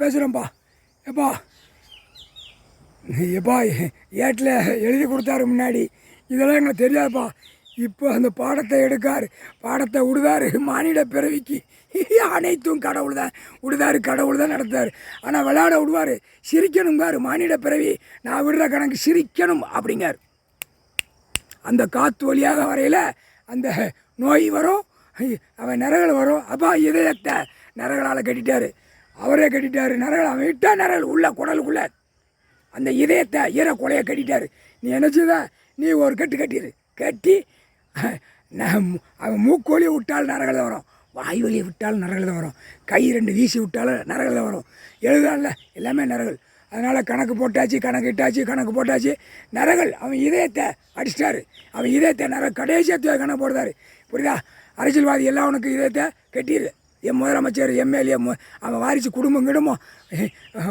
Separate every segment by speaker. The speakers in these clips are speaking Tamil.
Speaker 1: பேசுகிறேன்ப்பா. எப்பா எப்பா ஏட்டில் எழுதி கொடுத்தாரு முன்னாடி, இதெல்லாம் எங்களுக்கு தெரியாதுப்பா. இப்போ அந்த பாடத்தை எடுக்கார், பாடத்தை விடுதாரு. மானிட பிறவிக்கு அனைத்தும் கடவுள் தான் விடுதாரு, கடவுள் தான் நடத்தார். ஆனால் விளையாட விடுவார், சிரிக்கணுங்கார். மானிட பிறவி நான் விடுற கணக்கு சிரிக்கணும் அப்படிங்கார். அந்த காற்று வழியாக வரையில் அந்த நோய் வரும், அவன் நரகள் வரும். அப்பா இதயத்தை நரகளால் கட்டிட்டார், அவரே கட்டிட்டார். நரகள் அவன் விட்டா நரகள் உள்ள குடலுக்குள்ளே அந்த இதயத்தை ஈர கொலையை கட்டிட்டார். நீ என்னச்சுதா, நீ ஒரு கட்டு கட்டிடு. கட்டி அவன் மூக்கோலியை விட்டாலும் நரகளை வரும், வாய் வலியை விட்டாலும் நரகளை வரும், கை ரெண்டு வீசி விட்டாலும் நரகளை வரும். எழுதால எல்லாமே நரகள். அதனால் கணக்கு போட்டாச்சு, கணக்கு இட்டாச்சு, கணக்கு போட்டாச்சு. நரகள் அவன் இதயத்தை அடிச்சிட்டாரு. அவன் இதயத்தை கடைசியாக கணக்கு போடுறாரு. புரியுதா? அரசியல்வாதி எல்லாம் உனக்கு இதயத்தை கட்டிடு. என் முதலமைச்சர், எம்எல்ஏ, அவன் வாரிசு குடும்பம் கிடுமோ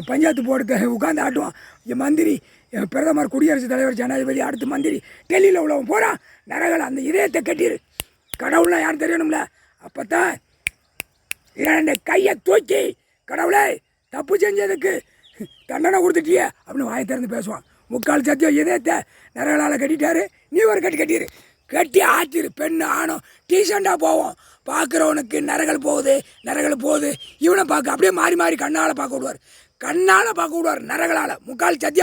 Speaker 1: பஞ்சாயத்து போட்டு உட்காந்து ஆட்டுவான். என் மந்திரி, பிரதமர், குடியரசுத் தலைவர், ஜனாதிபதி, அடுத்து மந்திரி, டெல்லியில் உள்ளவன் போகிறான். நரகள் அந்த இதயத்தை கட்டிடு. கடவுள்லாம் யாரும் தெரியணும்ல. அப்போ தான் இரண்டு கையை தூக்கி, கடவுளே தப்பு செஞ்சதுக்கு தண்டனை கொடுத்துட்டியே அப்படின்னு வாயை திறந்து பேசுவான். முக்கால் சத்தியம் இதயத்தை நரகளால் கட்டிட்டாரு. நீ ஒரு கட்டிடு, கட்டி ஆற்றிரு. பெண்ணு ஆணும் டீசெண்டாக போவோம். பார்க்குறவனுக்கு நரகள் போகுது, இவனை பார்க்க அப்படியே மாறி மாறி கண்ணால் பார்க்க விடுவார், நரகளால். முக்கால் சத்தியம்.